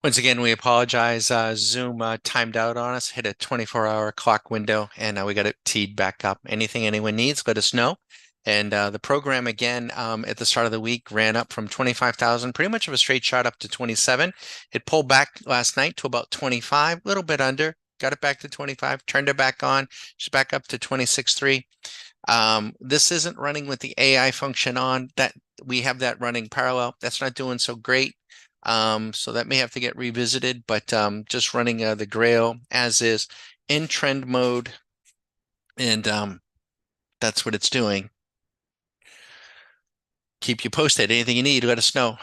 Once again, we apologize. Zoom timed out on us, hit a 24-hour clock window, and we got it teed back up. Anything anyone needs, let us know. And the program again at the start of the week ran up from 25,000, pretty much of a straight shot up to 27. It pulled back last night to about 25, a little bit under. Got it back to 25, turned it back on. She's back up to 26.3. This isn't running with the AI function on. That we have that running parallel. That's not doing so great. So that may have to get revisited, but just running the Grail as is in trend mode, and that's what it's doing. Keep you posted. Anything you need, let us know.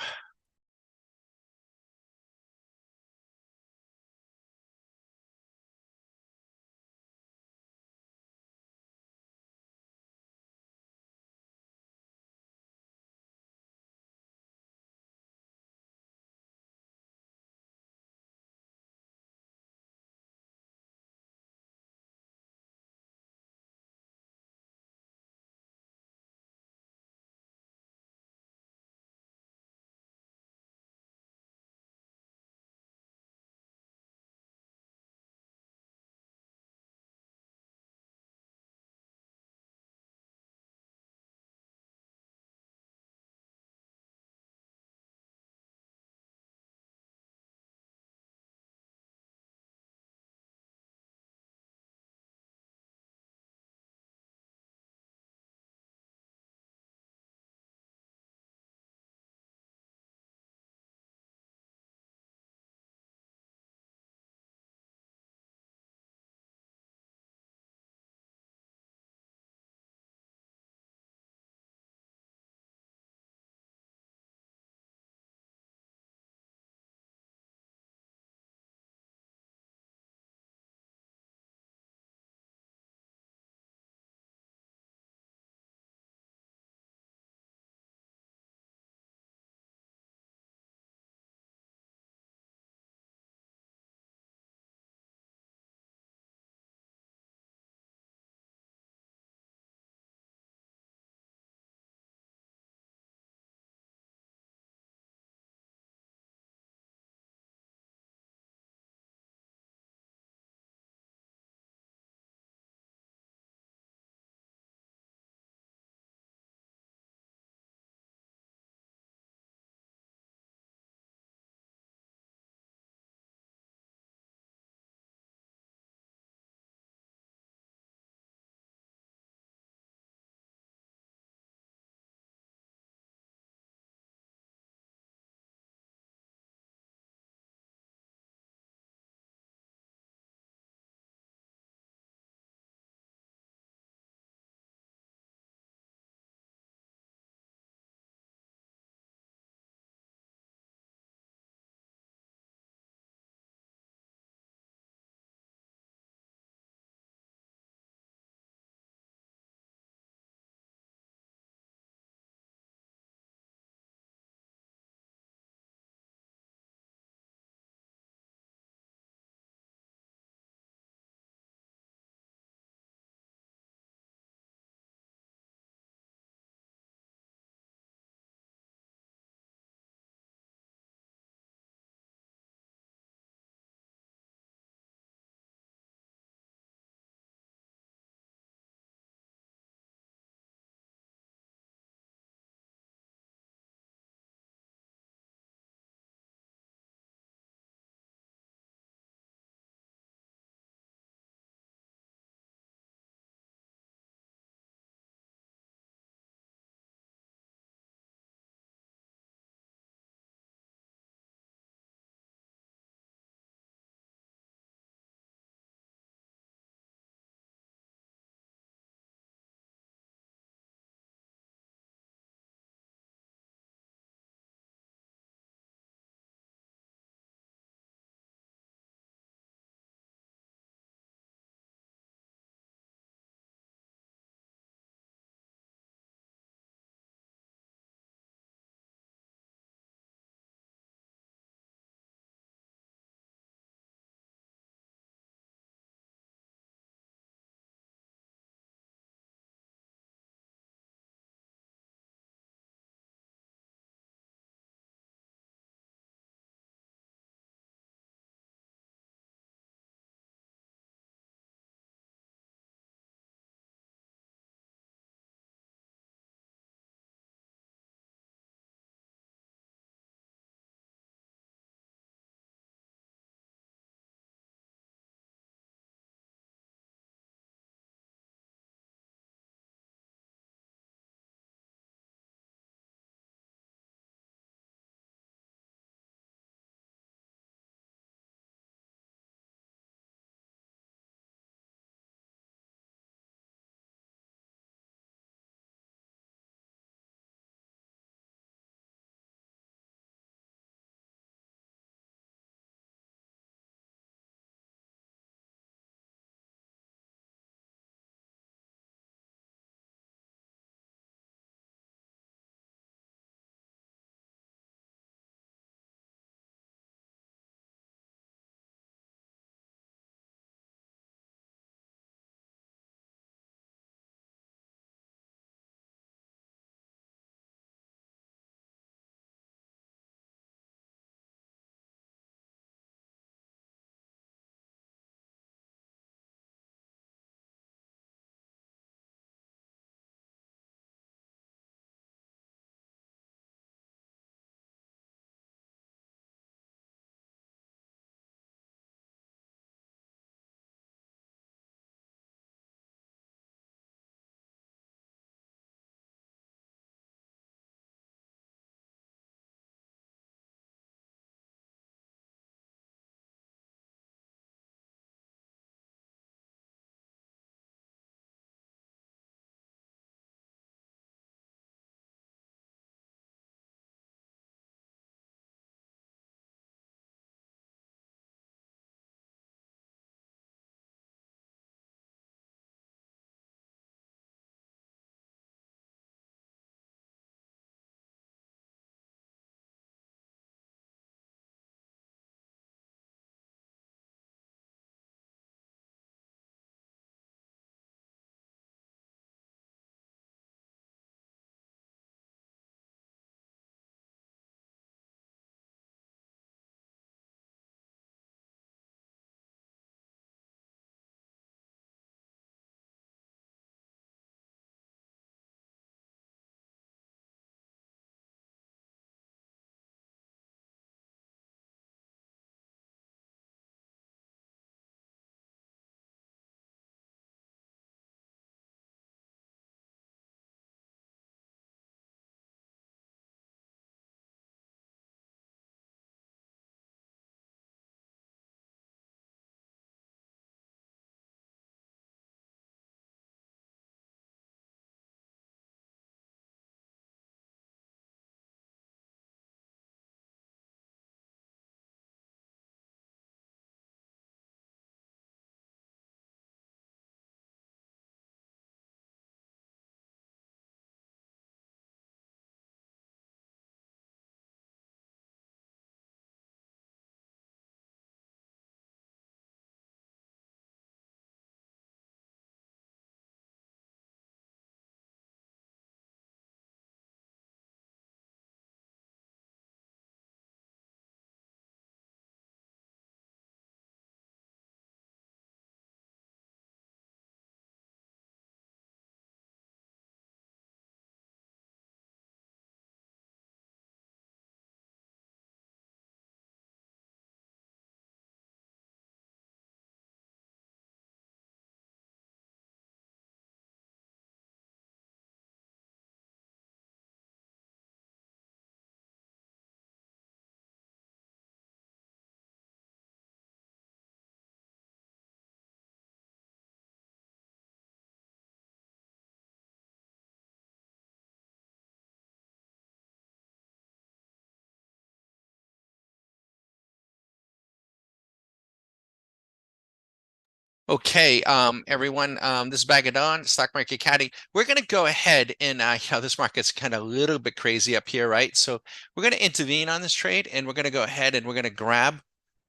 Okay, everyone, this is Bag of Dawn, Stock Market Caddy. We're going to go ahead and, this market's kind of a little bit crazy up here, right? So we're going to intervene on this trade and we're going to go ahead and we're going to grab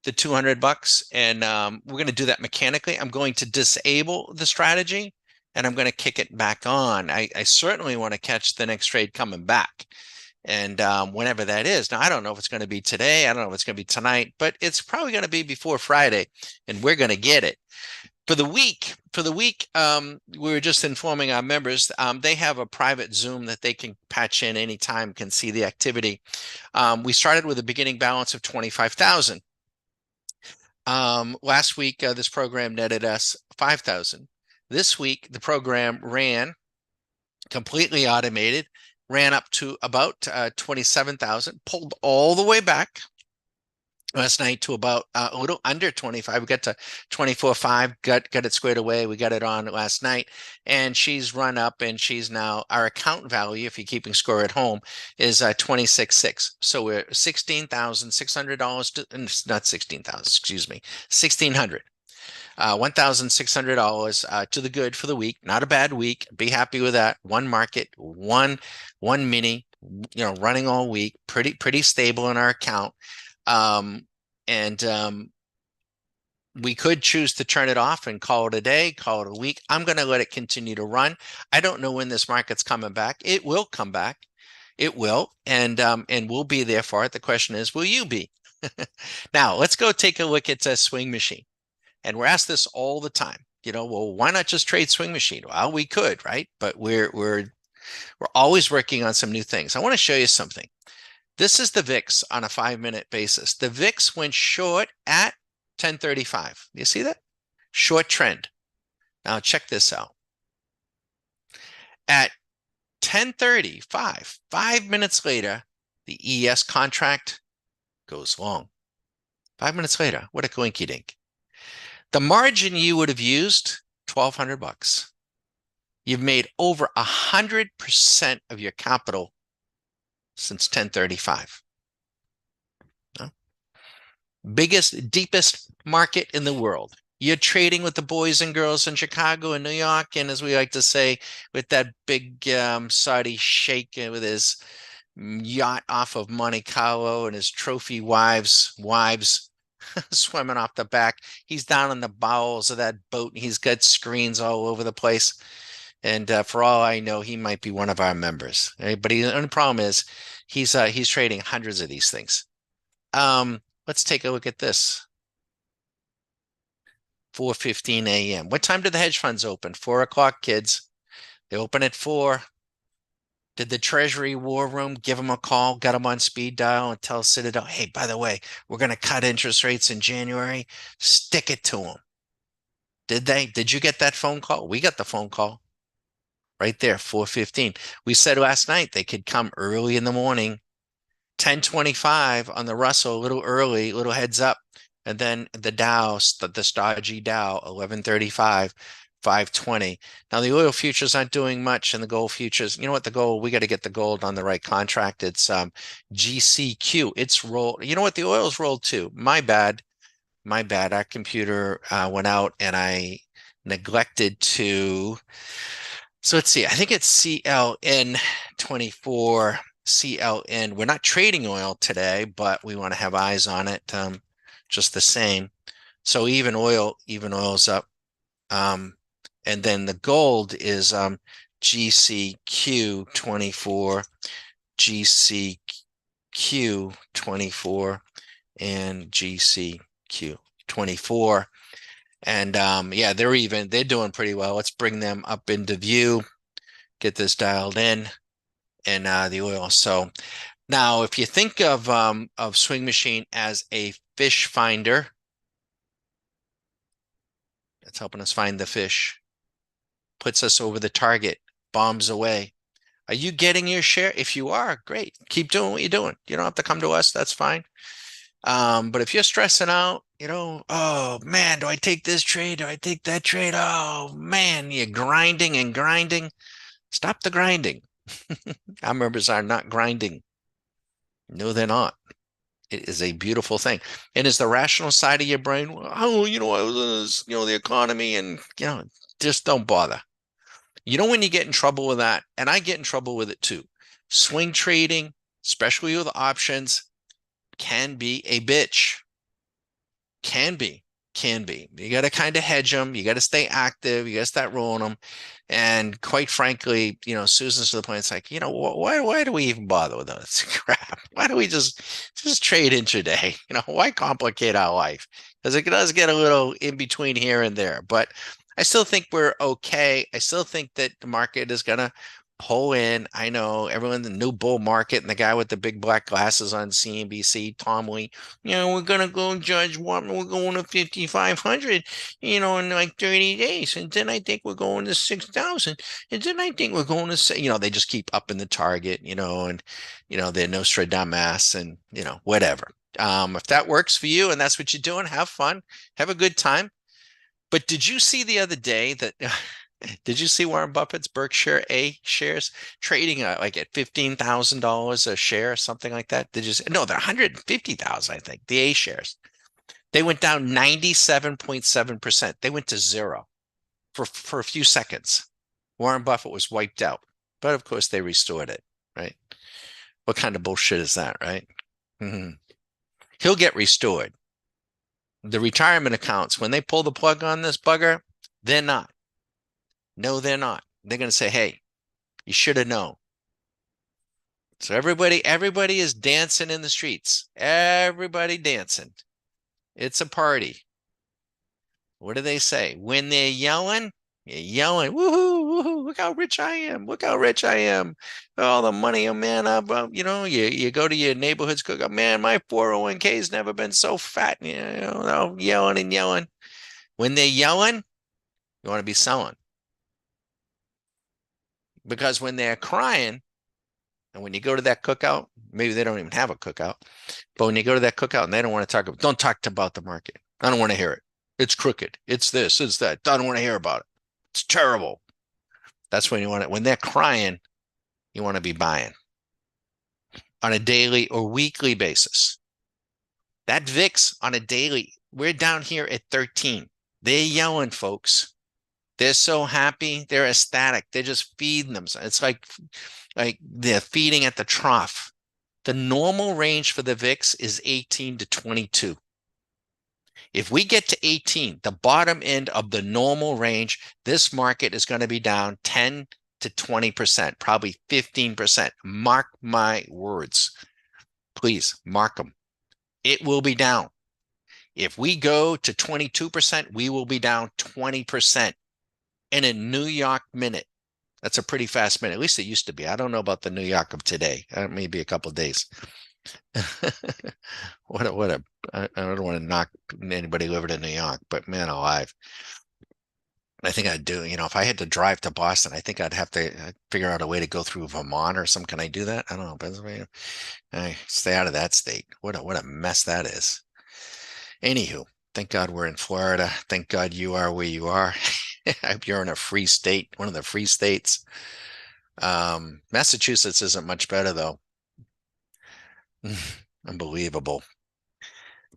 the 200 bucks and we're going to do that mechanically. I'm going to disable the strategy and I'm going to kick it back on. I certainly want to catch the next trade coming back. And whenever that is. Now, I don't know if it's going to be today. I don't know if it's going to be tonight, but it's probably going to be before Friday and we're going to get it. For the week, we were just informing our members, they have a private Zoom that they can patch in anytime, can see the activity. We started with a beginning balance of 25,000. Last week, this program netted us 5,000. This week, the program ran completely automated, ran up to about 27,000, pulled all the way back last night to about a little under 25. We got to 24.5, got it squared away. We got it on last night, and she's run up, and she's now, our account value, if you're keeping score at home, is 26.6. So we're $16,600 not 16,000, excuse me, 1,600. $1,600 to the good for the week. Not a bad week. Be happy with that. One market, one mini, running all week. Pretty stable in our account. And we could choose to turn it off and call it a day, call it a week. I'm going to let it continue to run. I don't know when this market's coming back. It will come back. It will, and we'll be there for it. The question is, will you be? Now, let's go take a look at Swing Machine. And we're asked this all the time. Well, why not just trade Swing Machine? Well, we could, right? But we're always working on some new things. I want to show you something. This is the VIX on a 5-minute basis. The VIX went short at 1035. You see that? Short trend. Now check this out. At 10:35, 5 minutes later, the ES contract goes long. 5 minutes later, what a coinky dink. The margin you would have used, 1,200 bucks. You've made over 100% of your capital since 1035. Biggest, deepest market in the world. You're trading with the boys and girls in Chicago and New York, and as we like to say, with that big Saudi sheikh with his yacht off of Monte Carlo and his trophy wives swimming off the back. He's down in the bowels of that boat. And he's got screens all over the place. And for all I know, he might be one of our members. But the only problem is he's trading hundreds of these things. Let's take a look at this. 4:15 a.m. What time did the hedge funds open? 4 o'clock, kids. They open at 4. Did the Treasury War Room give them a call, got them on speed dial, and tell Citadel, hey, by the way, we're going to cut interest rates in January. Stick it to them. Did they? Did you get that phone call? We got the phone call right there, 4:15. We said last night they could come early in the morning, 10:25 on the Russell, a little early, little heads up. And then the Dow, the stodgy Dow, 11:35. 520. Now the oil futures aren't doing much, and the gold futures, you know what, the gold, we got to get the gold on the right contract. It's GCQ. It's rolled. You know what, the oil's rolled too. My bad. Our computer went out and I neglected to. So let's see. I think it's CLN24. CLN. We're not trading oil today, but we want to have eyes on it just the same. So even oil's up. And then the gold is GCQ24, GCQ24, and GCQ24. And yeah, they're doing pretty well. Let's bring them up into view, get this dialed in, and the oil. So now if you think of Swing Machine as a fish finder, it's helping us find the fish. Puts us over the target, bombs away. Are you getting your share? If you are, great. Keep doing what you're doing. You don't have to come to us. That's fine. But if you're stressing out, oh man, do I take this trade? Do I take that trade? Oh man, you're grinding and grinding. Stop the grinding. Our members are not grinding. No, they're not. It is a beautiful thing. And is the rational side of your brain, well, oh, I was, the economy and, just don't bother. When you get in trouble with that, and I get in trouble with it too, swing trading, especially with options, can be a bitch. Can be, can be. You got to kind of hedge them. You got to stay active. You got to start rolling them. And quite frankly, Susan's to the point. It's like, why do we even bother with this crap? Why do we just trade intraday? Why complicate our life? Because it does get a little in between here and there. But I still think we're okay. I still think that the market is gonna pull in. I know everyone, the new bull market, and the guy with the big black glasses on CNBC, Tom Lee, we're gonna go Judge Watman, we're going to 5,500, in like 30 days. And then I think we're going to 6,000. And then I think we're going to say, they just keep upping the target, and they're Nostradamus and whatever. If that works for you and that's what you're doing, have fun, have a good time. But did you see the other day that did you see Warren Buffett's Berkshire A shares trading like at $15,000 a share, something like that? Did you see? No, they're 150,000, I think, the A shares. They went down 97.7%. They went to zero for a few seconds. Warren Buffett was wiped out. But of course, they restored it, right? What kind of bullshit is that, right? Mm-hmm. He'll get restored. The retirement accounts, when they pull the plug on this bugger, they're not. No, they're not. They're going to say, hey, you should have known. So everybody is dancing in the streets. Everybody dancing. It's a party. What do they say? When they're yelling, you're yelling, woohoo, woohoo, look how rich I am. Look how rich I am. All the money, man, you go to your neighborhood's cook, man, my 401k's never been so fat. Yelling and yelling. When they're yelling, you want to be selling. Because when they're crying, and when you go to that cookout, maybe they don't even have a cookout, but when you go to that cookout and they don't want to don't talk about the market. I don't want to hear it. It's crooked. It's this, it's that. I don't want to hear about it. It's terrible. That's when you want it. When they're crying, you want to be buying on a daily or weekly basis. That VIX on a daily, we're down here at 13. They're yelling, folks. They're so happy. They're ecstatic. They're just feeding them. It's like they're feeding at the trough. The normal range for the VIX is 18 to 22. If we get to 18, the bottom end of the normal range, this market is going to be down 10 to 20%, probably 15%. Mark my words. Please mark them. It will be down. If we go to 22%, we will be down 20% in a New York minute. That's a pretty fast minute. At least it used to be. I don't know about the New York of today. Maybe a couple of days. I don't want to knock anybody living in New York, but man alive. I think I'd do, if I had to drive to Boston, I think I'd have to figure out a way to go through Vermont or something. Can I do that? I don't know. Pennsylvania. I stay out of that state. What a mess that is. Anywho, thank God we're in Florida. Thank God you are where you are. I hope you're in a free state, one of the free states. Massachusetts isn't much better though. Unbelievable.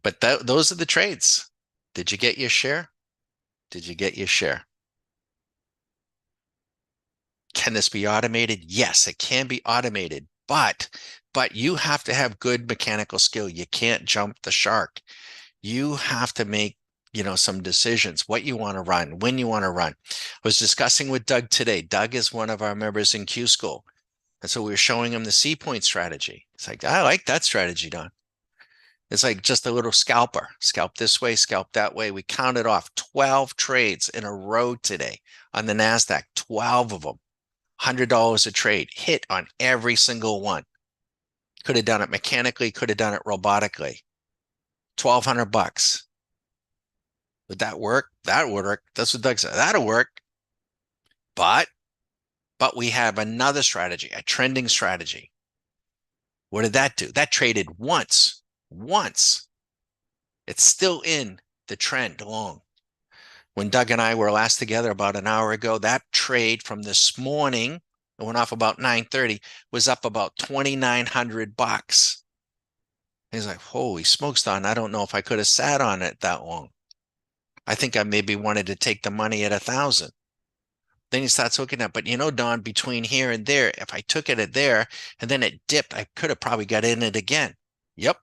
But those are the trades. Did you get your share? Did you get your share? Can this be automated? Yes, it can be automated, but you have to have good mechanical skill. You can't jump the shark. You have to make, some decisions, what you want to run, when you want to run. I was discussing with Doug today. Doug is one of our members in Q School. And so we were showing him the C-point strategy. It's like, I like that strategy, Don. It's like just a little scalper. Scalp this way, scalp that way. We counted off 12 trades in a row today on the NASDAQ, 12 of them. $100 a trade, hit on every single one. Could have done it mechanically, could have done it robotically. $1,200. Would that work? That would work. That's what Doug said. That'll work. But we have another strategy, a trending strategy. What did that do? That traded once. It's still in the trend long. When Doug and I were last together about an hour ago, that trade from this morning, it went off about 9:30, was up about $2,900. He's like, holy smokes, Don, I don't know if I could have sat on it that long. I think I maybe wanted to take the money at 1,000. Then he starts looking at, but you know, Don, between here and there, if I took it at there and then it dipped, I could have probably got in it again. Yep.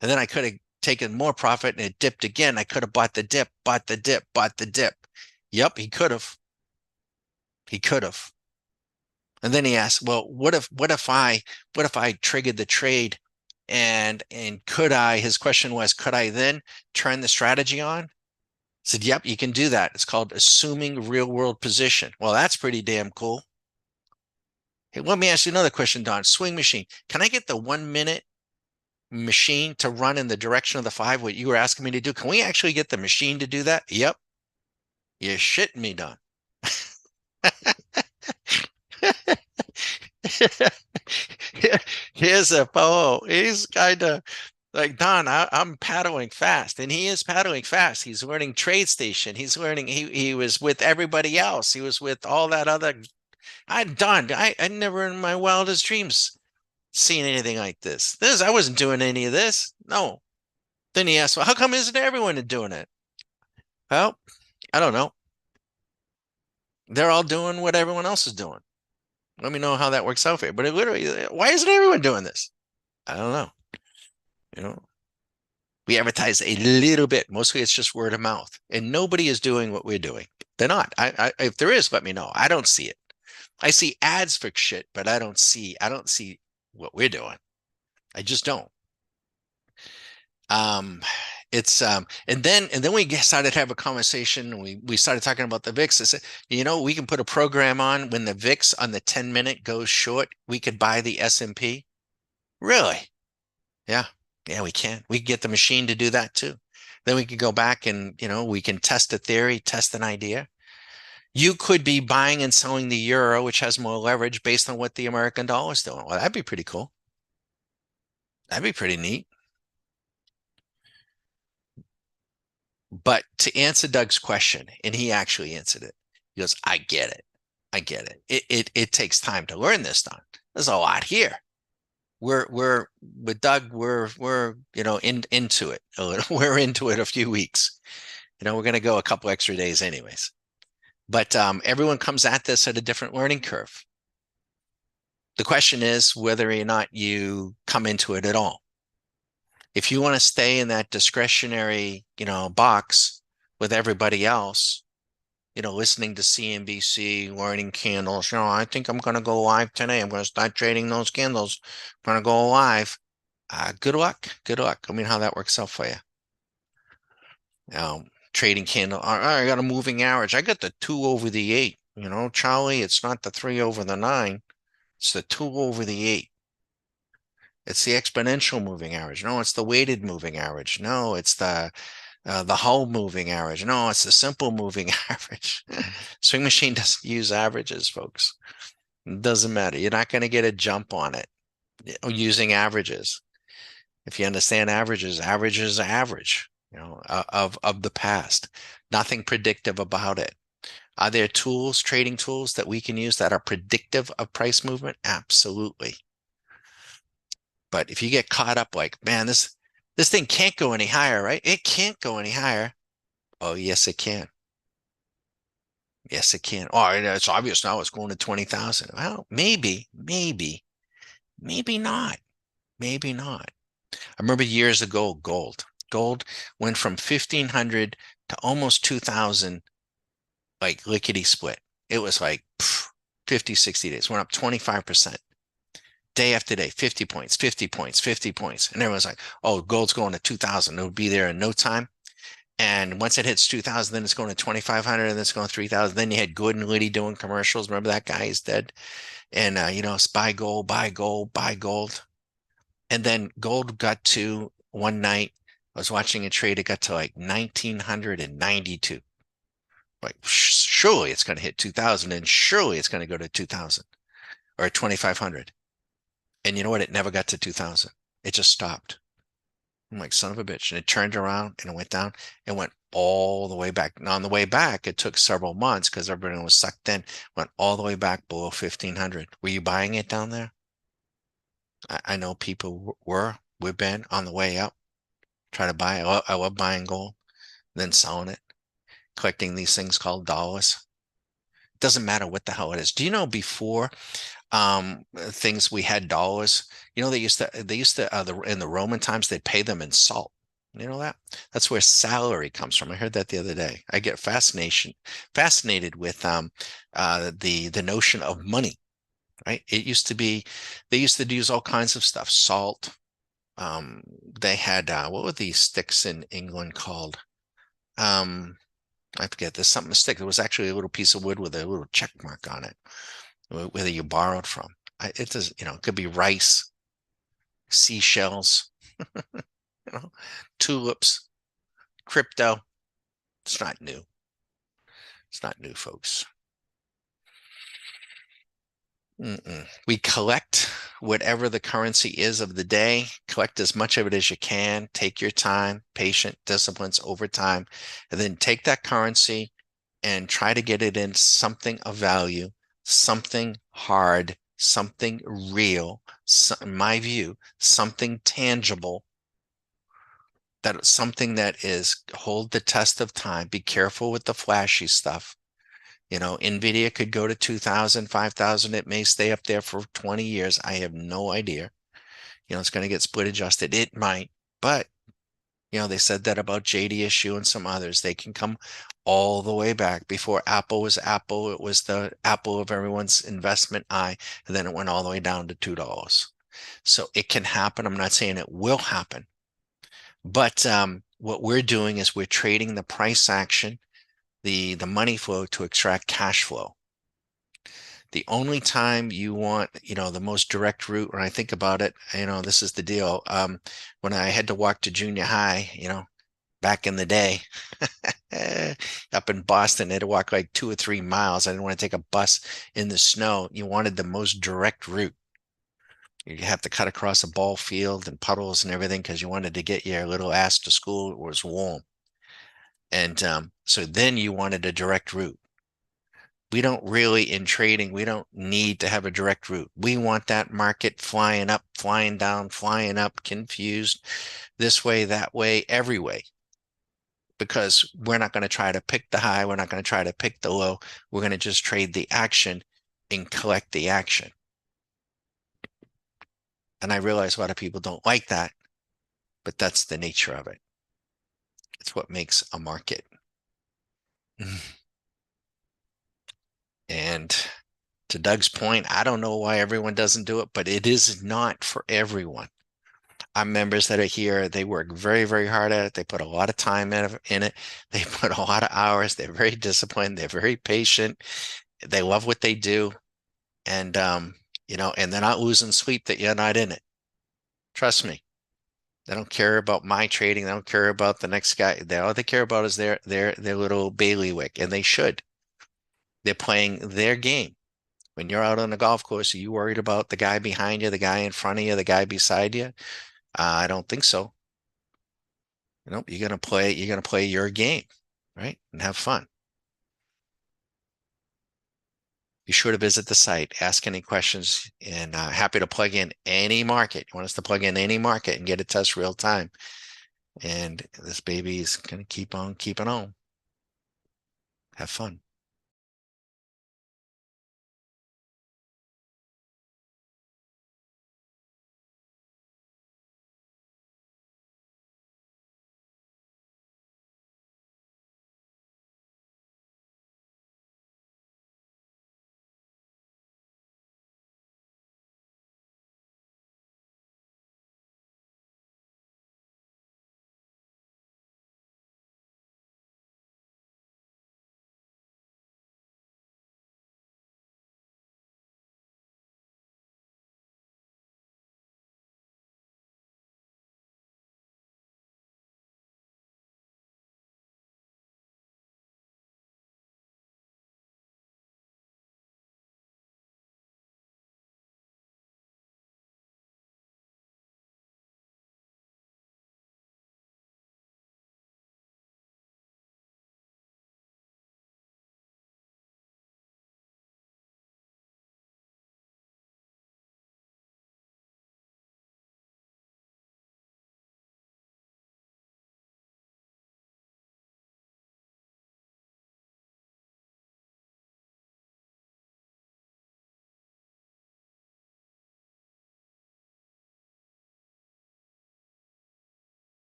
And then I could have taken more profit and it dipped again. I could have bought the dip, bought the dip, bought the dip. Yep, he could have. He could have. And then he asked, well, what if I triggered the trade and could I, his question was, could I then turn the strategy on? I said, yep, you can do that. It's called assuming real world position. Well, that's pretty damn cool. Hey, let me ask you another question, Don. Swing machine. Can I get the 1 minute machine to run in the direction of the five, what you were asking me to do? Can we actually get the machine to do that? Yep. You're shitting me, Don. Here's a fellow. He's kind of like, Don, I'm paddling fast. And he is paddling fast. He's learning TradeStation. He's learning, he was with everybody else. He was with all that other. I never in my wildest dreams seen anything like this. I wasn't doing any of this. No. Then he asked, well, how come isn't everyone doing it? Well, I don't know. They're all doing what everyone else is doing. Let me know how that works out for you. But it literally, why isn't everyone doing this? I don't know. You know, we advertise a little bit. Mostly it's just word of mouth, and nobody is doing what we're doing. They're not. If there is, let me know. I don't see it. I see ads for shit, but I don't see what we're doing. I just don't. Um, it's and then we started to have a conversation. We started talking about the VIX. I said, we can put a program on when the VIX on the 10-minute goes short, we could buy the S&P. Really? Yeah. Yeah, we can. We can get the machine to do that too. Then we can go back and, we can test a theory, test an idea. You could be buying and selling the euro, which has more leverage based on what the American dollar is doing. Well, that'd be pretty cool. That'd be pretty neat. But to answer Doug's question, and he actually answered it, he goes, I get it. I get it. It takes time to learn this, Don. There's a lot here. We're with Doug, we're into it a little. We're into it a few weeks. We're gonna go a couple extra days anyways. But everyone comes at this at a different learning curve. The question is whether or not you come into it at all. If you want to stay in that discretionary, box with everybody else, listening to CNBC, learning candles, I think I'm going to go live today. I'm going to start trading those candles. I'm going to go live. Good luck. Good luck. I mean, how that works out for you. Trading candle. I got a moving average. I got the 2 over the 8. Charlie, it's not the 3 over the 9. It's the 2 over the 8. It's the exponential moving average. No, it's the weighted moving average. No, it's the whole moving average. No, it's the simple moving average. Swing machine doesn't use averages, folks. It doesn't matter. You're not going to get a jump on it using averages. If you understand averages, averages are average, of the past. Nothing predictive about it. Are there tools, trading tools that we can use that are predictive of price movement? Absolutely. But if you get caught up like, man, this thing can't go any higher, right? It can't go any higher. Oh, yes, it can. Yes, it can. Oh, it's obvious now it's going to 20,000. Well, maybe not. Maybe not. I remember years ago, gold went from 1,500 to almost 2,000, like lickety split. It was like 50, 60 days, went up 25%. Day after day, 50 points, 50 points, 50 points. And everyone's like, oh, gold's going to 2,000. It'll be there in no time. And once it hits 2,000, then it's going to 2,500 and then it's going to 3,000. Then you had Gordon Liddy doing commercials. Remember that guy? He's dead. And, it's buy gold, buy gold, buy gold. And then gold got to one night. I was watching a trade. It got to like 1,992. Like, surely it's going to hit 2,000 and surely it's going to go to 2,000 or 2,500. And you know what? It never got to 2,000. It just stopped. I'm like, son of a bitch. And it turned around and it went down and went all the way back. Now, on the way back, it took several months because everyone was sucked in, went all the way back below 1,500. Were you buying it down there? I know people were, we've been on the way up. Try to buy. I love buying gold, then selling it, collecting these things called dollars. Doesn't matter what the hell it is. Do you know before things we had dollars? You know in the Roman times they'd pay them in salt. You know that? That's where salary comes from. I heard that the other day. I get fascinated with the notion of money, right? It used to be they used to use all kinds of stuff, salt. Um, they had what were these sticks in England called? Um, I forget. There's something to stick. It was actually a little piece of wood with a little check mark on it, whether you borrowed from. It does, it could be rice, seashells, you know, tulips, crypto. It's not new. It's not new, folks. We collect whatever the currency is of the day, collect as much of it as you can, take your time, patient disciplines over time, and then take that currency and try to get it in something of value, something hard, something real, in my view, something tangible, that something that is hold the test of time. Be careful with the flashy stuff. Nvidia could go to 2000, 5000. It may stay up there for 20 years. I have no idea. It's going to get split adjusted. It might, but they said that about JDSU and some others. They can come all the way back. Before Apple was Apple, it was the apple of everyone's investment eye, and then it went all the way down to $2. So it can happen. I'm not saying it will happen, but what we're doing is we're trading the price action, the money flow to extract cash flow. The only time you want, the most direct route, when I think about it, this is the deal. When I had to walk to junior high, back in the day, up in Boston, I had to walk like 2 or 3 miles. I didn't want to take a bus in the snow. You wanted the most direct route. You have to cut across a ball field and puddles and everything because you wanted to get your little ass to school. It was warm. And so then you wanted a direct route. We don't really, in trading, we don't need to have a direct route. We want that market flying up, flying down, flying up, confused this way, that way, every way. Because we're not going to try to pick the high. We're not going to try to pick the low. We're going to just trade the action and collect the action. And I realize a lot of people don't like that, but that's the nature of it. It's what makes a market. And to Doug's point, I don't know why everyone doesn't do it, but it is not for everyone. Our members that are here, they work very, very hard at it. They put a lot of time in it. They put a lot of hours. They're very disciplined. They're very patient. They love what they do. And, and they're not losing sleep that you're not in it. Trust me. They don't care about my trading. They don't care about the next guy. All they care about is their little bailiwick, and they should. They're playing their game. When you're out on the golf course, are you worried about the guy behind you, the guy in front of you, the guy beside you? I don't think so. You're gonna play your game, right? And have fun. Be sure to visit the site, ask any questions, and happy to plug in any market. You want us to plug in any market and get it test real time. And this baby is gonna keep on keeping on. Have fun.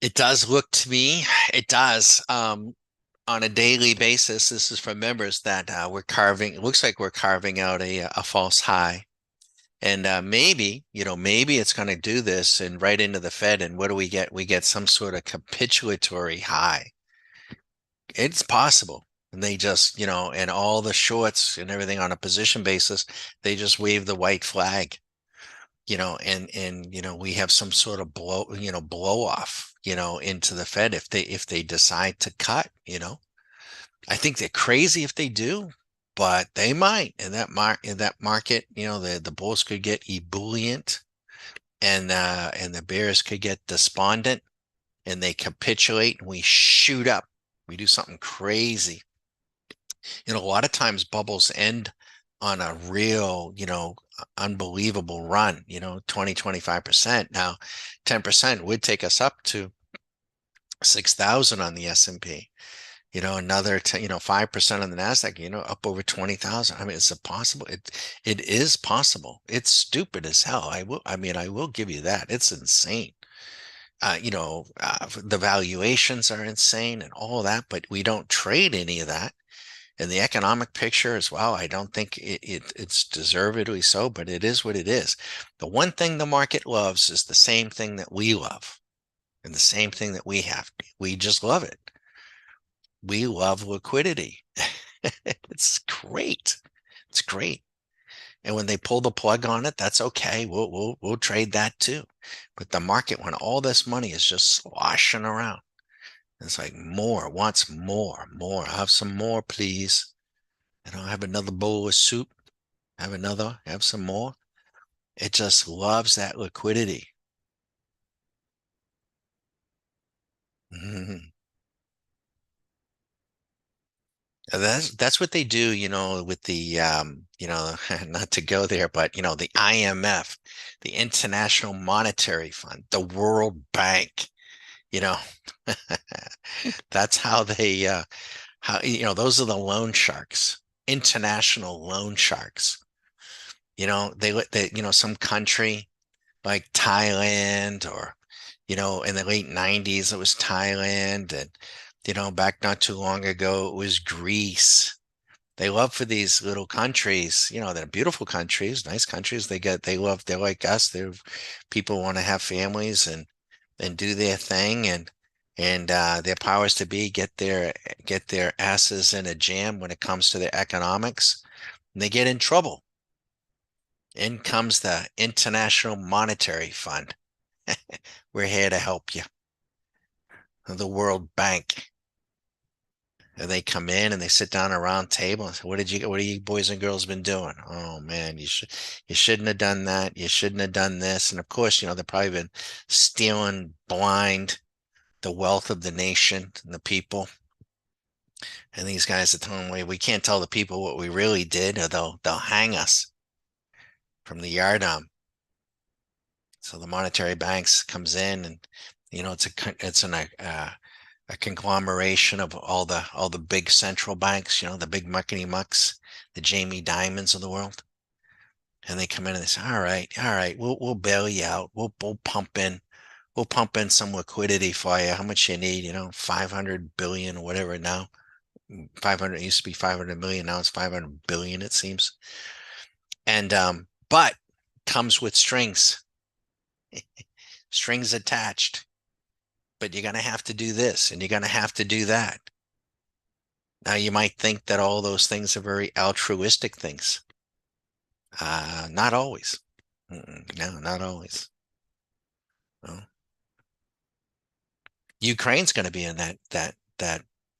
It does look to me, it does. On a daily basis, this is from members that we're carving, it looks like we're carving out a false high. And maybe, maybe it's going to do this and right into the Fed. And what do we get? We get some sort of capitulatory high. It's possible. And they just, and all the shorts and everything on a position basis, they just wave the white flag, and we have some sort of blow off, into the Fed if they decide to cut. I think they're crazy if they do, but they might. In that market, the bulls could get ebullient, and the bears could get despondent, and they capitulate, and we shoot up. We do something crazy. A lot of times bubbles end on a real, unbelievable run, 20, 25%. Now, 10% would take us up to 6,000 on the S&P. Another 10, 5% on the Nasdaq, up over 20,000. I mean, it's a possible. It is possible. It's stupid as hell. I will give you that. It's insane. The valuations are insane and all of that, but we don't trade any of that. And the economic picture as well, I don't think it's deservedly so, but it is what it is. The one thing the market loves is the same thing that we love and the same thing that we have. We just love it. We love liquidity. It's great. It's great. And when they pull the plug on it, that's okay. We'll trade that too. But the market, when all this money is just sloshing around, it's like more, wants more, more. Have some more, please. Have another bowl of soup. Have some more. It just loves that liquidity. Mhm. That's what they do, with the not to go there, but the IMF, the International Monetary Fund, the World Bank, you know, that's how those are the loan sharks, international loan sharks. Some country like Thailand, or in the late 90s it was Thailand, and back not too long ago it was Greece. They love for these little countries, they're beautiful countries, nice countries. They're like us. They're people want to have families and do their thing, and their powers to be get their asses in a jam when it comes to their economics, and they get in trouble. In comes the International Monetary Fund. We're here to help you. The World Bank. And they come in and they sit down at a round table and say, what are you boys and girls been doing? Oh man, you shouldn't have done that. You shouldn't have done this. And of course, they've probably been stealing blind the wealth of the nation and the people. And these guys are telling me we can't tell the people what we really did, or they'll hang us from the yardarm. So the monetary banks comes in, and it's a conglomeration of all the big central banks, the big muckety mucks, the Jamie Dimons of the world. And they come in and they say, all right, we'll bail you out. We'll pump in some liquidity for you. How much you need, 500 billion or whatever now. 500, it used to be 500 million, now it's 500 billion, it seems. And but comes with strings, strings attached. But you're going to have to do this and you're going to have to do that. Now, you might think that all those things are very altruistic things. Not always. No, not always. No. Ukraine's going to be in that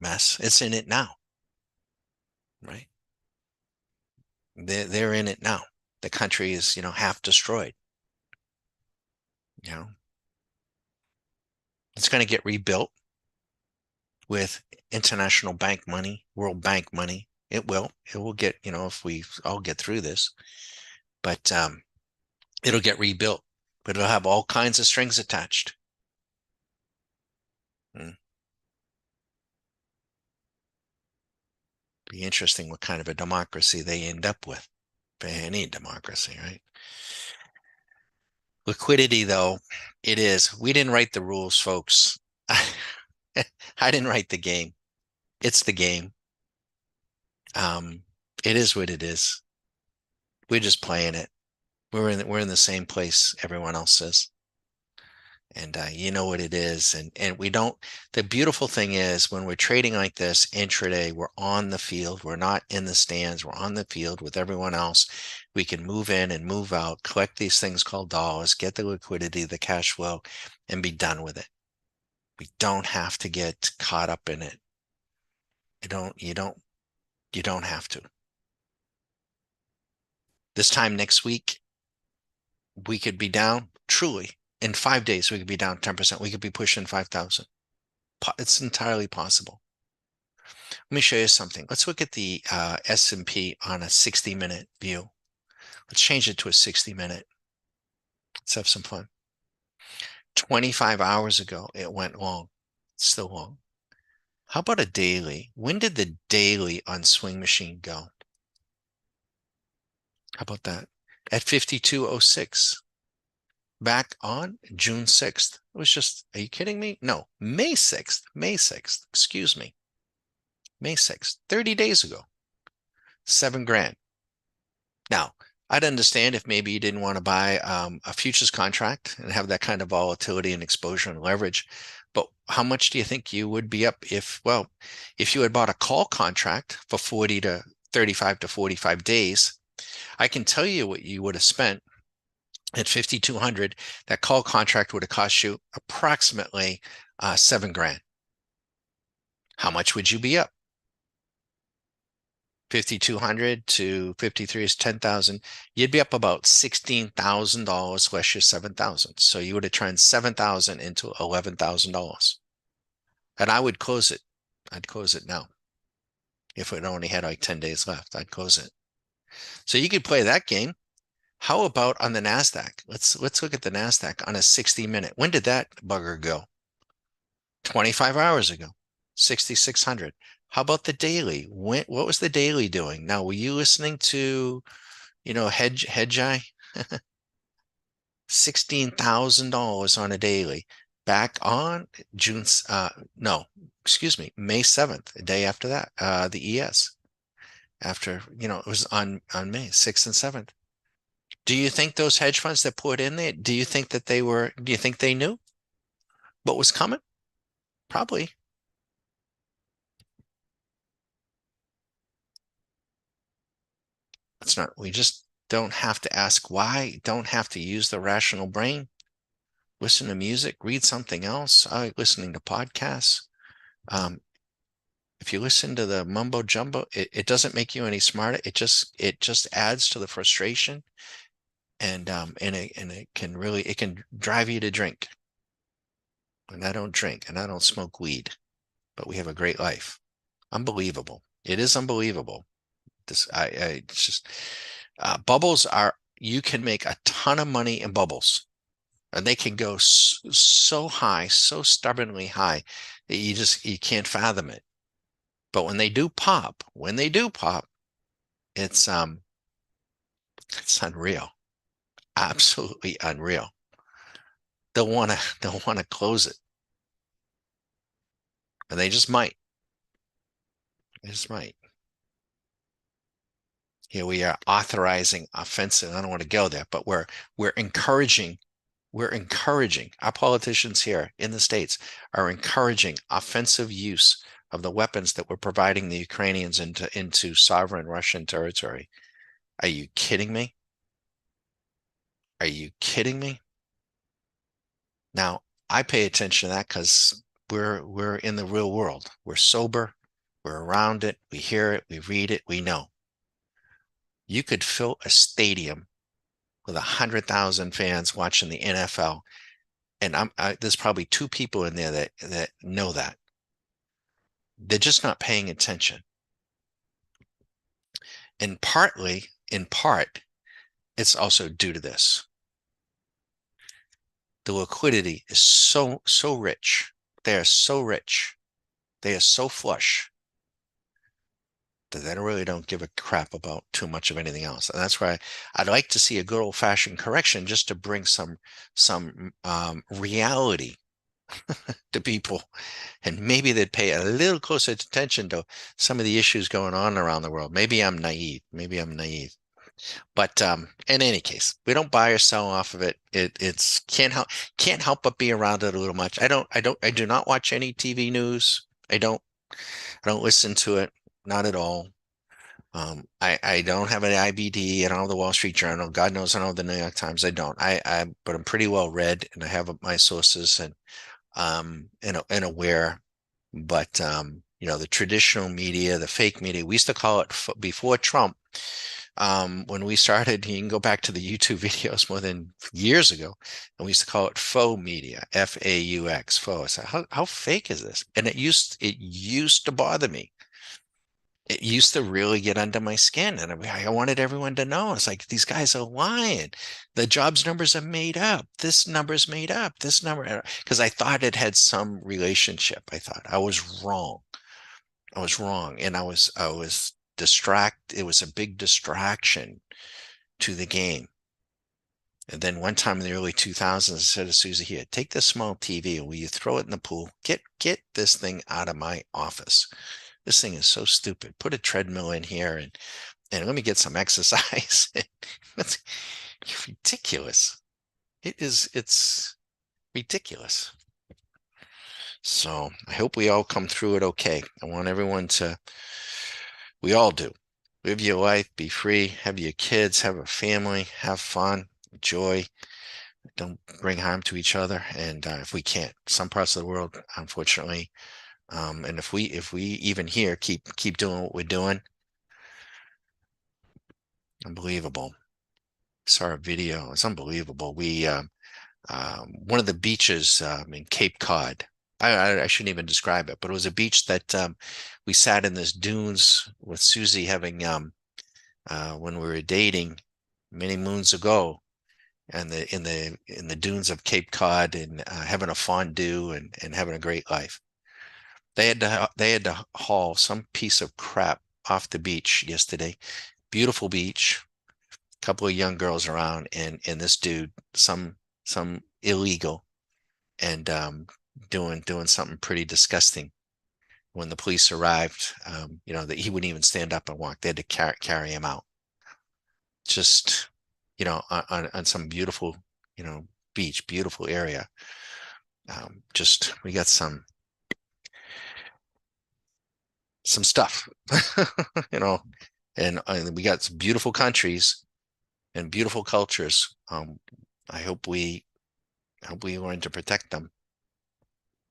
mess. It's in it now, right? They're in it now. The country is, half destroyed. You know, it's going to get rebuilt with international bank money, World Bank money. It will. It will get, if we all get through this, but it'll get rebuilt, but it'll have all kinds of strings attached. Hmm. Be interesting what kind of a democracy they end up with. Any democracy, right? Liquidity, though, it is. We didn't write the rules, folks. I didn't write the game. It's the game. Um, it is what it is. We're just playing it. We're in the same place everyone else is. And you know what it is. And we don't, the beautiful thing is when we're trading like this intraday, we're on the field. We're not in the stands. We're on the field with everyone else. We can move in and move out, collect these things called dollars, get the liquidity, the cash flow, and be done with it. We don't have to get caught up in it. You don't have to. This time next week, we could be down truly in 5 days. We could be down 10%. We could be pushing 5,000. It's entirely possible. Let me show you something. Let's look at the S&P on a 60-minute view. Let's change it to a 60-minute. Let's have some fun. 25 hours ago, it went long. It's still long. How about a daily? When did the daily on Swing Machine go? How about that? At 52.06. Back on June 6th. It was just, are you kidding me? No, May 6th. May 6th. Excuse me. May 6th. 30 days ago. $7,000. Now, I'd understand if maybe you didn't want to buy a futures contract and have that kind of volatility and exposure and leverage. But how much do you think you would be up if you had bought a call contract for 40 to 35 to 45 days? I can tell you what you would have spent at 5,200. That call contract would have cost you approximately $7,000. How much would you be up? 5,200 to 53 is 10,000. You'd be up about $16,000 less your 7,000. So you would have turned 7,000 into $11,000. And I would close it. I'd close it now. If it only had like 10 days left, I'd close it. So you could play that game. How about on the NASDAQ? Let's look at the NASDAQ on a 60-minute. When did that bugger go? 25 hours ago, 6,600. How about the daily? What was the daily doing? Now, were you listening to, Hedgeye? $16,000 on a daily back on no, excuse me, May 7th, a day after that, the ES after, it was on May 6th and 7th. Do you think those hedge funds that put in there, do you think they knew what was coming? Probably. We just don't have to ask why, don't have to use the rational brain. Listen to music, read something else. I like listening to podcasts. If you listen to the mumbo jumbo, it doesn't make you any smarter. It just adds to the frustration, and it can drive you to drink. And I don't drink and I don't smoke weed, but we have a great life. Unbelievable. It is unbelievable. It's just bubbles you can make a ton of money in bubbles, and they can go so high, so stubbornly high that you can't fathom it. But when they do pop, it's unreal, absolutely unreal. They'll wanna close it, and they just might. They just might. Here we are authorizing offensive. I don't want to go there, but we're encouraging our politicians here in the States are encouraging offensive use of the weapons that we're providing the Ukrainians into sovereign Russian territory. Are you kidding me? Are you kidding me? Now, I pay attention to that because we're in the real world. We're sober, we're around it, we hear it, we read it, we know. You could fill a stadium with 100,000 fans watching the NFL, and there's probably two people in there that know that. They're just not paying attention. And in part, it's also due to this. The liquidity is so rich. They are so rich. They are so flush that they really don't give a crap about too much of anything else. And that's why I'd like to see a good old fashioned correction just to bring some reality to people, and maybe they'd pay a little closer attention to some of the issues going on around the world. Maybe I'm naive. Maybe I'm naive. But in any case, we don't buy or sell off of it. It's can't help but be around it a little much. I do not watch any TV news. I don't listen to it, not at all. I don't have an IBD. I don't have the Wall Street Journal. God knows I don't have the New York Times. I don't. But I'm pretty well read, and I have my sources and aware. But the traditional media, the fake media, we used to call it before Trump. When we started, you can go back to the YouTube videos more than years ago, and we used to call it faux media, FAUX, faux. I said, how fake is this? And it used to bother me. It used to really get under my skin, and I wanted everyone to know. It's like these guys are lying. The jobs numbers are made up. This number's made up. This number, because I thought it had some relationship. I thought I was wrong. I was wrong, and I was it was a big distraction to the game. And then one time in the early 2000s, I said to Susie, here, take this small TV and will you throw it in the pool? Get this thing out of my office. This thing is so stupid. Put a treadmill in here and let me get some exercise. It's ridiculous. It's ridiculous. So I hope we all come through it okay. I want everyone to, we all do. Live your life, be free, have your kids, have a family, have fun, joy. Don't bring harm to each other. And if we can't, some parts of the world, unfortunately, and if we even here keep doing what we're doing, unbelievable. Saw a video. It's unbelievable. We one of the beaches in Cape Cod. I shouldn't even describe it, but it was a beach that we sat in this dunes with Susie having when we were dating many moons ago, and in the dunes of Cape Cod and having a fondue and having a great life. They had to haul some piece of crap off the beach yesterday. Beautiful beach, couple of young girls around, and this dude, some illegal, and doing something pretty disgusting. When the police arrived, that he wouldn't even stand up and walk. They had to carry him out. Just on some beautiful beach, beautiful area. Just we got some stuff, you know, and we got some beautiful countries and beautiful cultures. I hope we learn to protect them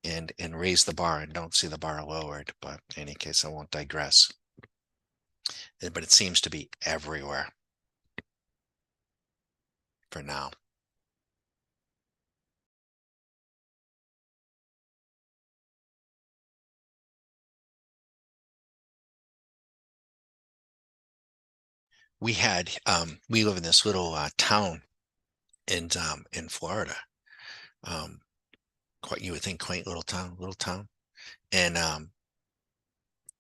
and raise the bar and don't see the bar lowered. But in any case, I won't digress. But it seems to be everywhere for now. We live in this little town in Florida. Um, quite you would think quaint little town, and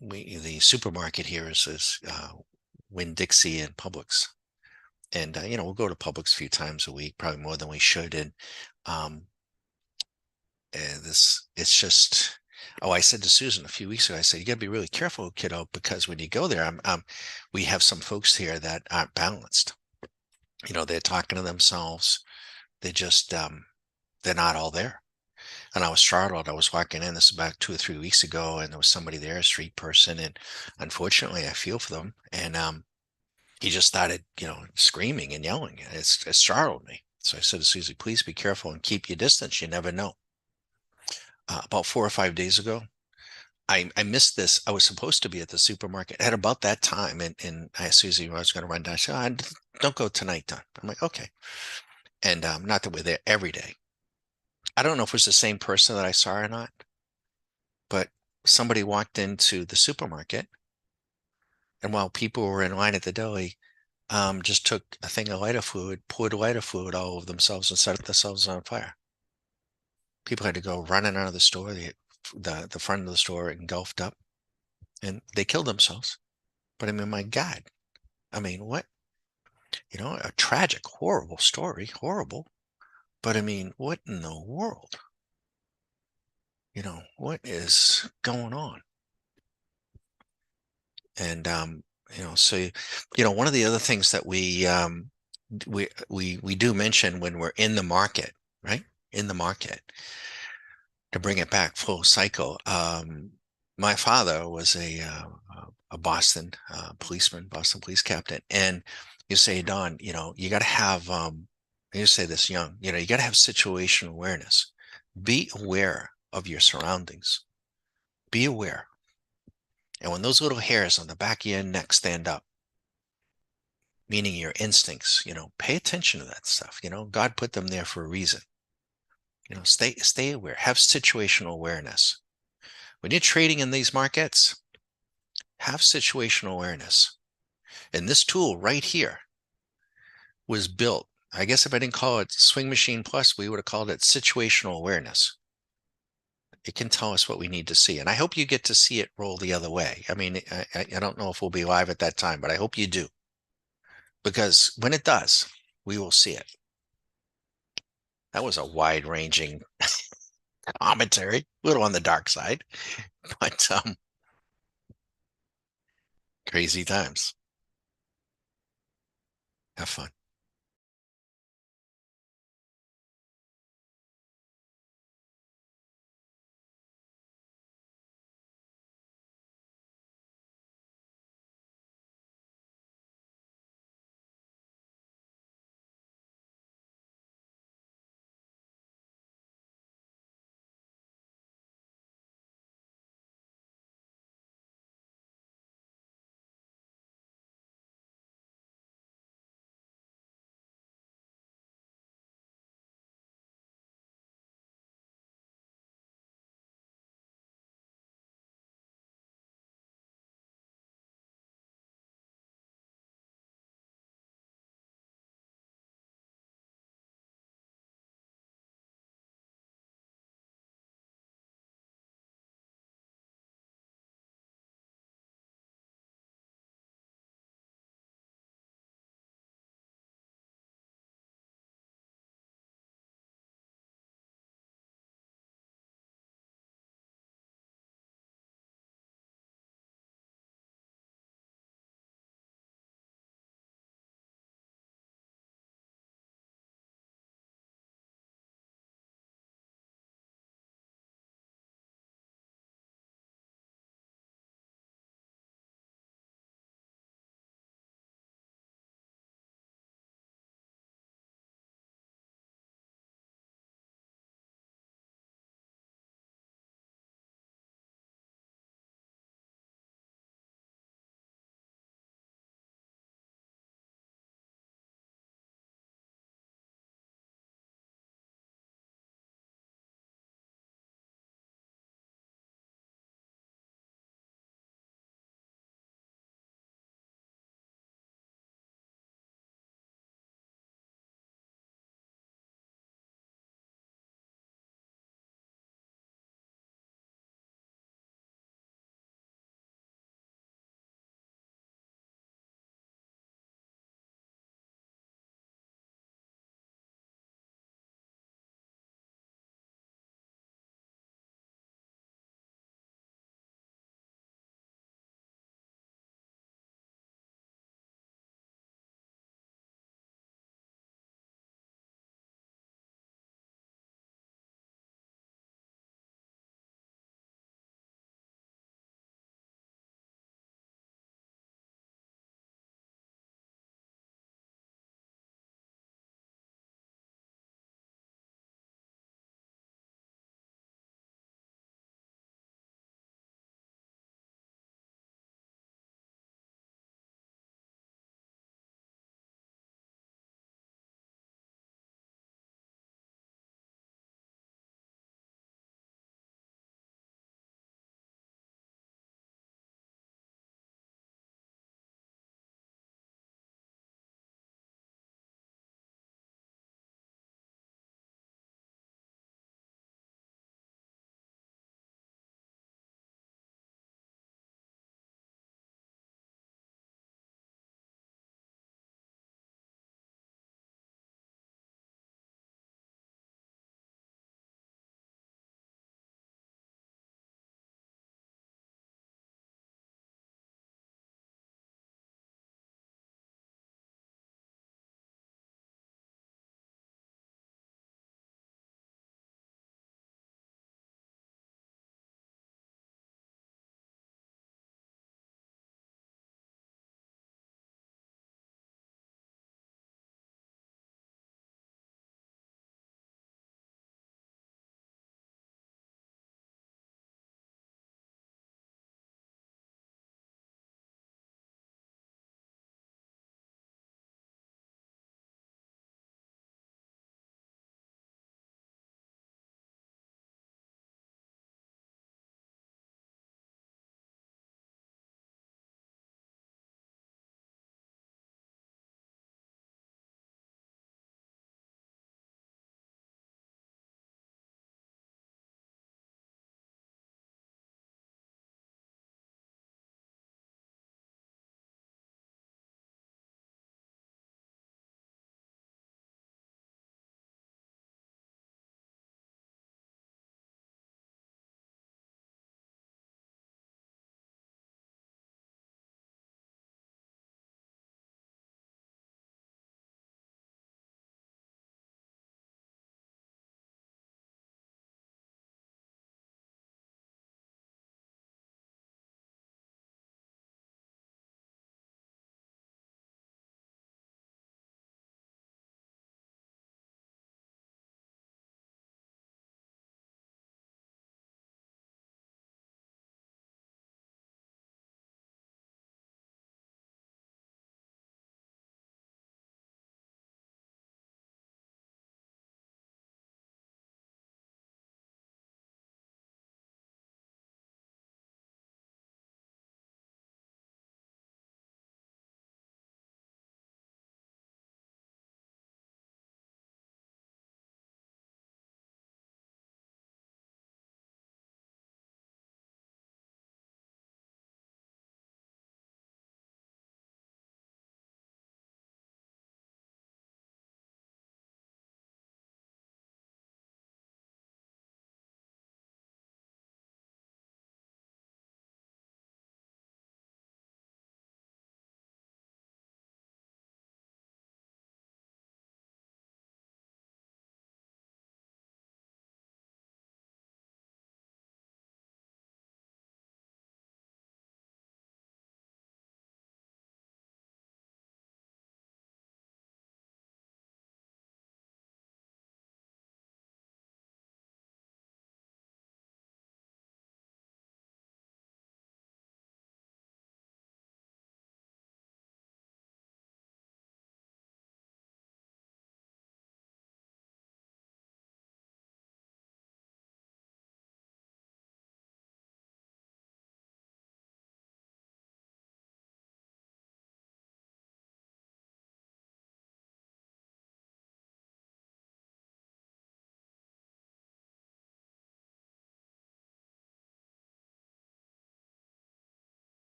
the supermarket here is Winn-Dixie and Publix, and we'll go to Publix a few times a week, probably more than we should, um, and this it's just. Oh, I said to Susan a few weeks ago, I said, you got to be really careful, kiddo, because when you go there, we have some folks here that aren't balanced. They're talking to themselves. They just, they're not all there. And I was startled. I was walking in, this is about 2 or 3 weeks ago, and there was somebody there, a street person. And unfortunately, I feel for them. And he just started, screaming and yelling. And it startled me. So I said to Susie, please be careful and keep your distance. You never know. About 4 or 5 days ago, I missed this. I was supposed to be at the supermarket at about that time. And I asked Susie, I was going to run down. She said, don't go tonight, Don. I'm like, okay. And not that we're there every day. I don't know if it was the same person that I saw or not, but somebody walked into the supermarket, and while people were in line at the deli, just took a thing of lighter fluid, poured lighter fluid all over themselves and set themselves on fire. People had to go running out of the store. The front of the store engulfed up, and they killed themselves. But I mean, my God, I mean, what? A tragic, horrible story, horrible. But I mean, what in the world? what is going on? And so one of the other things that we do mention when we're in the market, right? In the market, to bring it back full cycle. My father was a Boston policeman, Boston police captain, and you say, Don, you got to have. You say this young, you got to have situational awareness. Be aware of your surroundings. Be aware. And when those little hairs on the back of your neck stand up, meaning your instincts, pay attention to that stuff. God put them there for a reason. Stay aware, have situational awareness. When you're trading in these markets, have situational awareness. And this tool right here was built. I guess if I didn't call it Swing Machine Plus, we would have called it situational awareness. It can tell us what we need to see. And I hope you get to see it roll the other way. I mean, I don't know if we'll be live at that time, but I hope you do. Because when it does, we will see it. That was a wide ranging commentary, a little on the dark side, but crazy times. Have fun.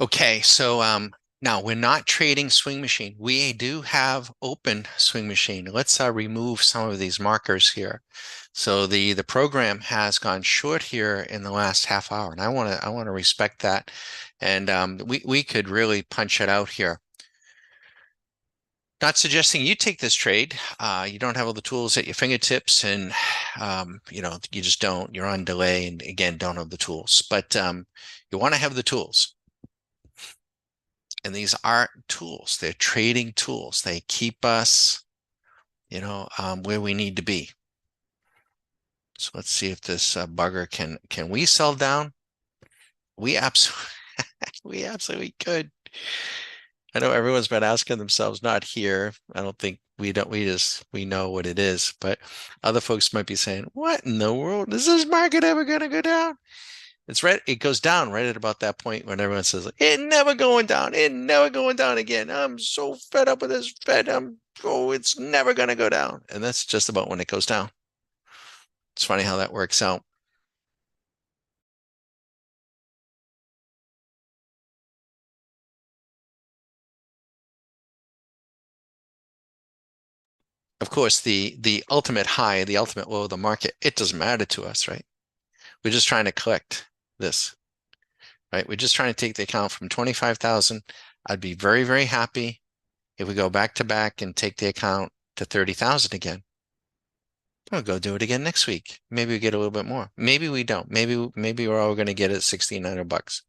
Okay, so now we're not trading swing machine. We do have open swing machine. Let's remove some of these markers here. So the program has gone short here in the last half hour, and I want to respect that. And we could really punch it out here. Not suggesting you take this trade. You don't have all the tools at your fingertips, and you just don't. You're on delay, and again, don't have the tools. But you want to have the tools. And these aren't tools. They're trading tools. They keep us, where we need to be. So let's see if this bugger can we sell down? We absolutely we absolutely could. I know everyone's been asking themselves, not here. I don't think we know what it is, but other folks might be saying, what in the world? Is this market ever gonna go down? It goes down right at about that point when everyone says, it never going down, it never going down again. I'm so fed up with this Fed. It's never gonna go down. And that's just about when it goes down. It's funny how that works out. Of course, the ultimate high, the ultimate low of the market, it doesn't matter to us, right? We're just trying to collect this, right? We're just trying to take the account from 25,000. I'd be very, very happy if we go back to back and take the account to 30,000 again. I'll go do it again next week. Maybe we get a little bit more. Maybe we don't. Maybe we're all going to get it 1,600 bucks.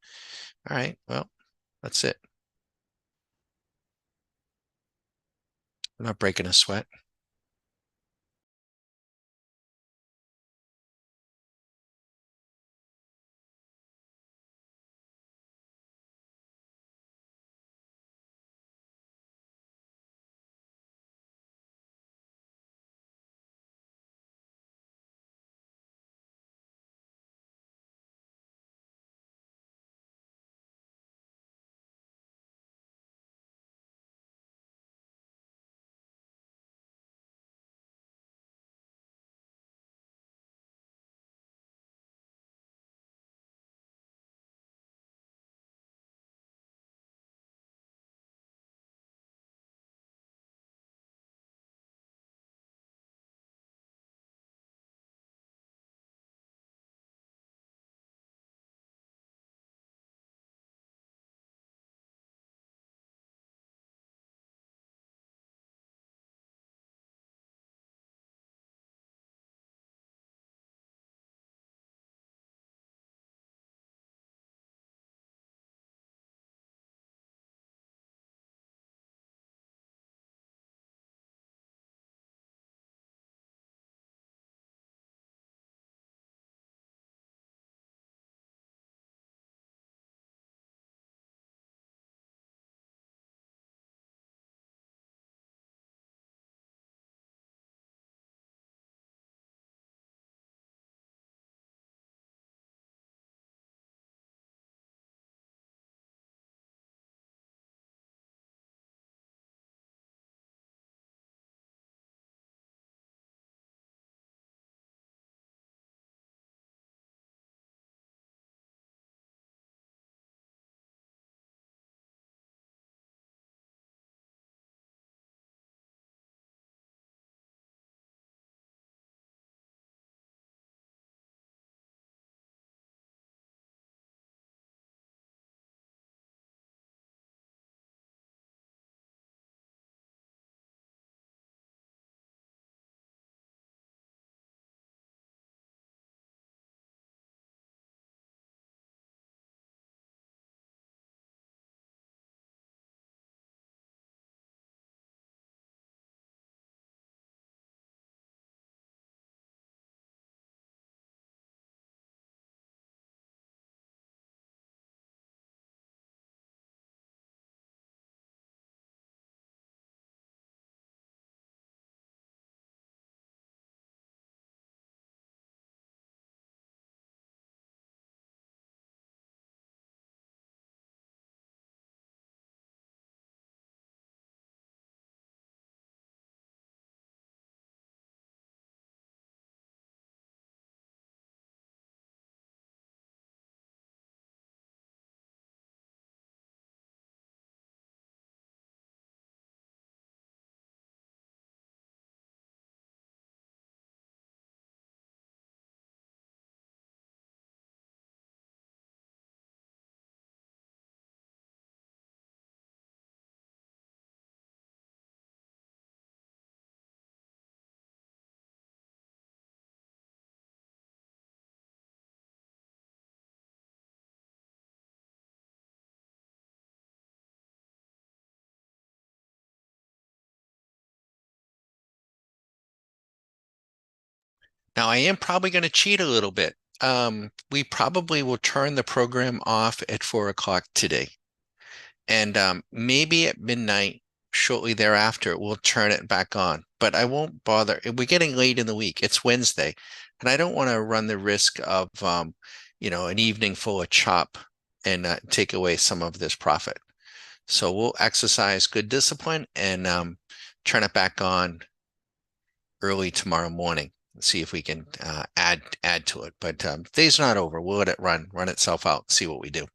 All right. Well, that's it. I'm not breaking a sweat. Now I am probably going to cheat a little bit. We probably will turn the program off at 4 o'clock today. And maybe at midnight, shortly thereafter, we'll turn it back on. But I won't bother. We're getting late in the week. It's Wednesday, and I don't want to run the risk of, an evening full of chop and take away some of this profit. So we'll exercise good discipline and turn it back on early tomorrow morning and see if we can add to it. But day's not over. We'll let it run itself out, see what we do.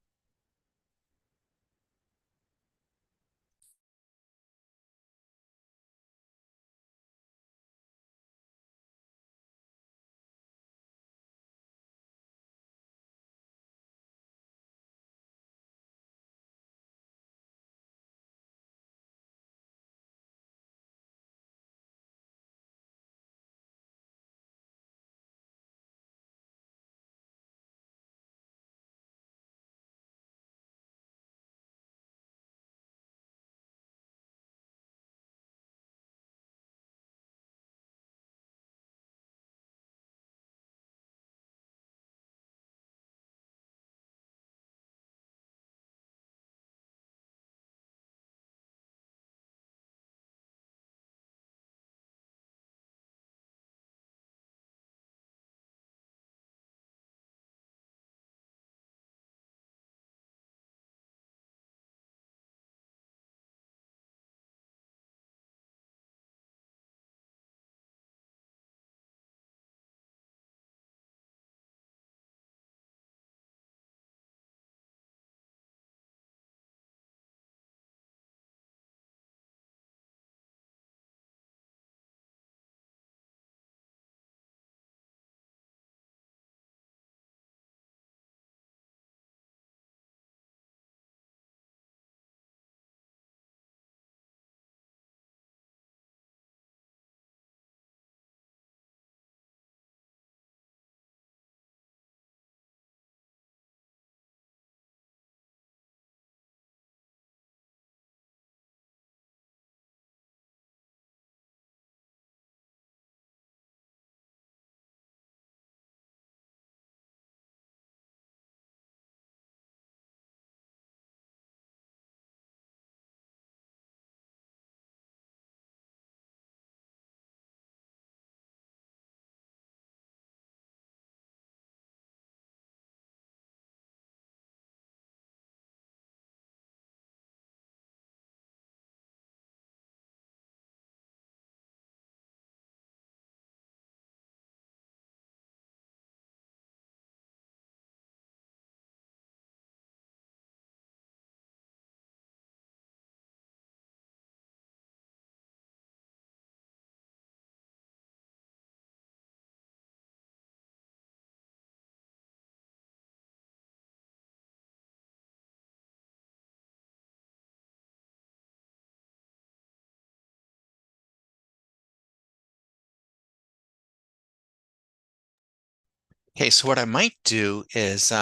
Okay, so what I might do is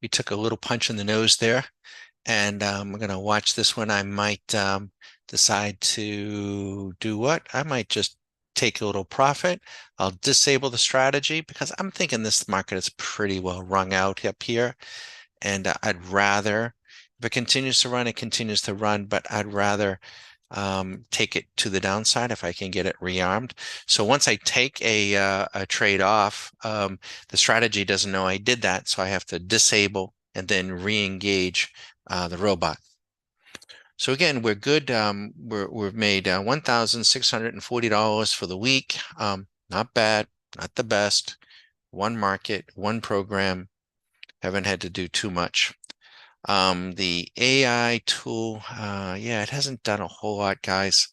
we took a little punch in the nose there, and we're going to watch this one. I might decide to do what? I might just take a little profit. I'll disable the strategy because I'm thinking this market is pretty well wrung out up here. And I'd rather, if it continues to run, it continues to run, but I'd rather take it to the downside if I can get it rearmed. So once I take a trade off, the strategy doesn't know I did that, so I have to disable and then re-engage the robot. So again, we're good. We've made $1,640 for the week. Not bad, not the best. One market, one program. Haven't had to do too much. The AI tool, yeah, it hasn't done a whole lot, guys.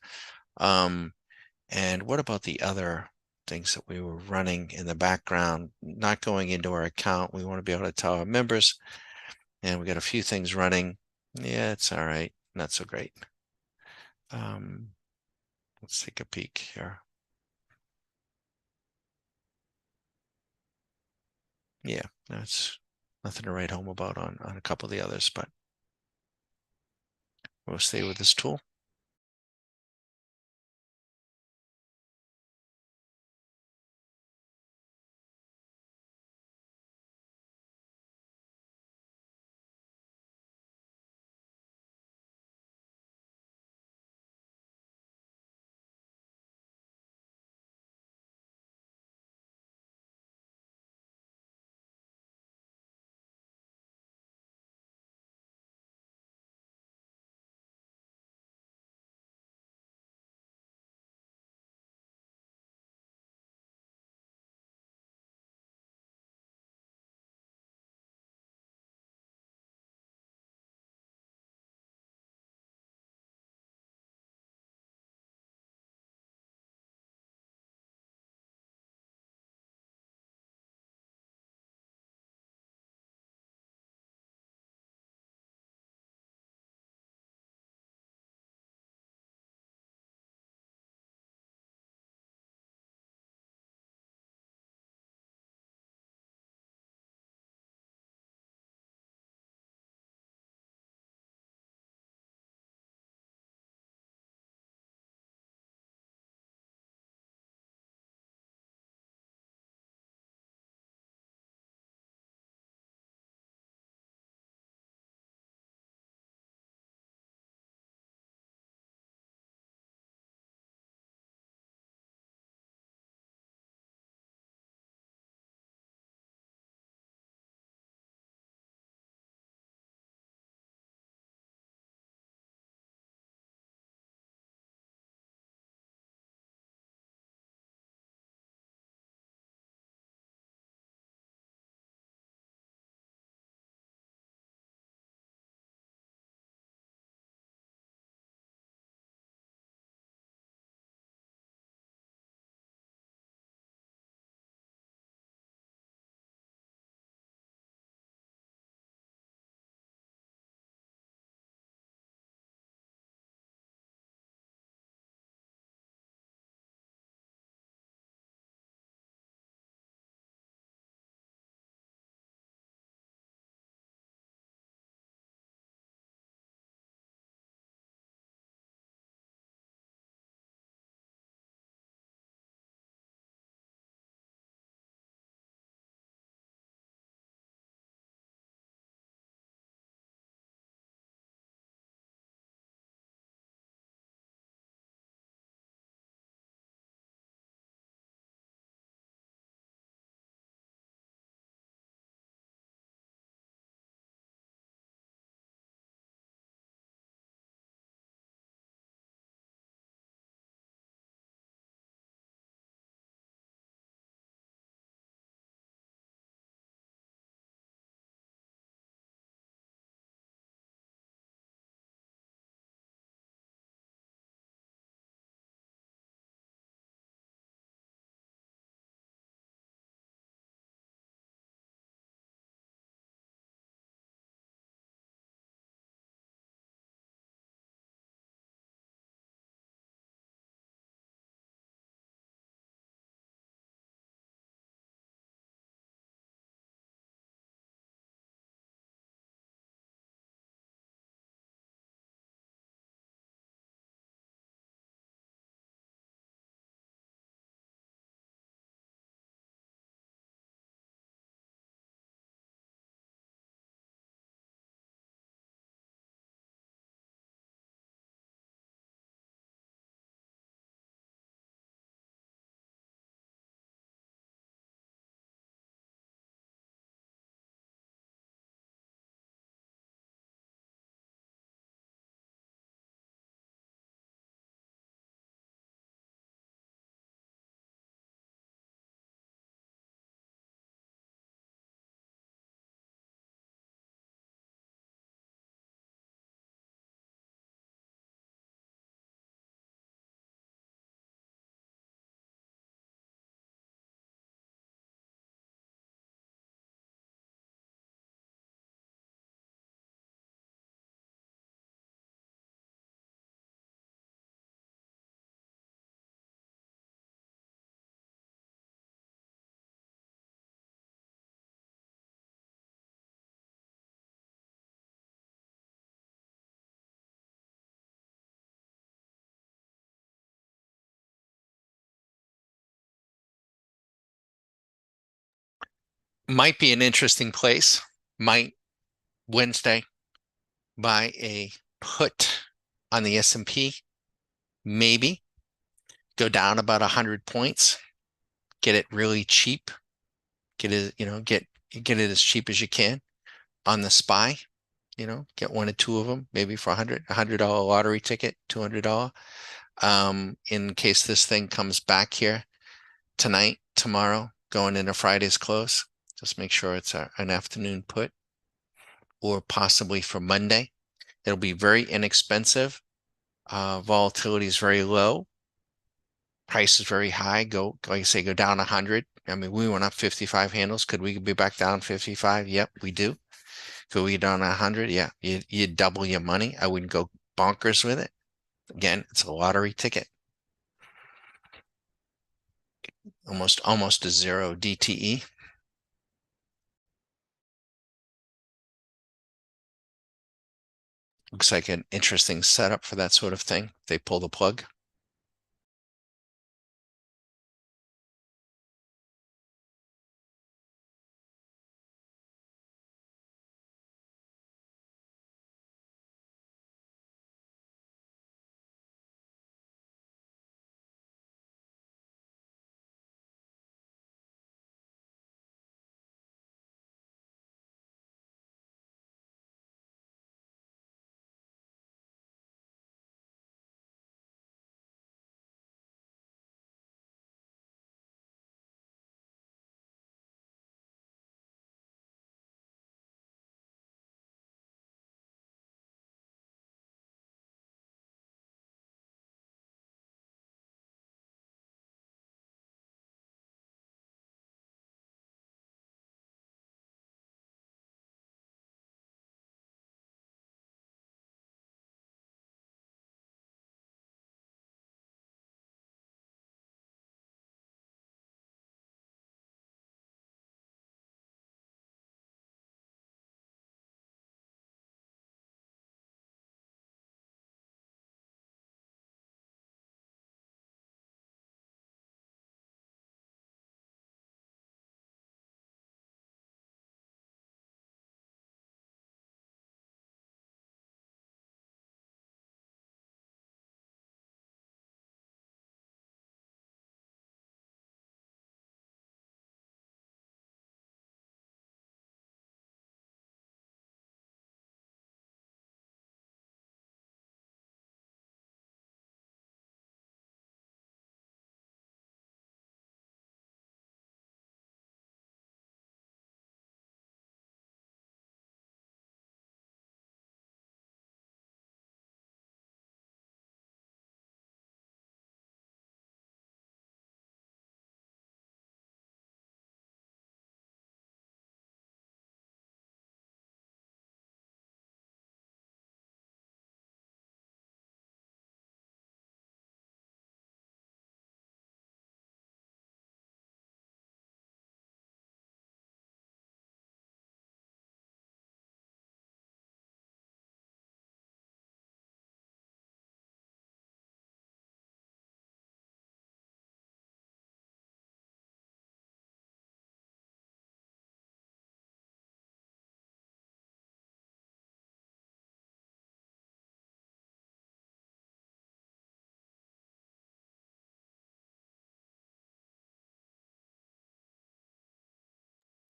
And what about the other things that we were running in the background, not going into our account? We want to be able to tell our members, and we got a few things running. Yeah, it's all right. Not so great. Let's take a peek here. Yeah, that's nothing to write home about on a couple of the others, but we'll stay with this tool. Might be an interesting place. Might Wednesday buy a put on the S&P, maybe go down about 100 points, get it really cheap, get it, get it as cheap as you can on the SPY, get one or two of them, maybe for $100 lottery ticket, $200. In case this thing comes back here tonight, tomorrow, going into Friday's close, just make sure it's an afternoon put, or possibly for Monday. It'll be very inexpensive. Volatility is very low. Price is very high. Go, like I say, go down 100. I mean, we went up 55 handles. Could we be back down 55? Yep, we do. Could we down 100? Yeah, you double your money. I wouldn't go bonkers with it. Again, it's a lottery ticket. Almost a zero DTE. Looks like an interesting setup for that sort of thing. They pull the plug.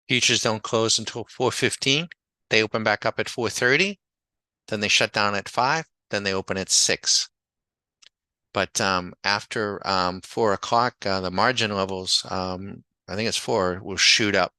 Futures don't close until 4:15. They open back up at 4:30. Then they shut down at 5. Then they open at 6. But after 4 o'clock, the margin levels, I think it's 4, will shoot up.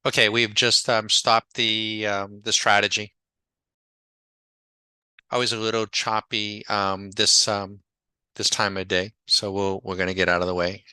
Okay, we've just stopped the strategy. Always a little choppy this time of day, so we're gonna get out of the way.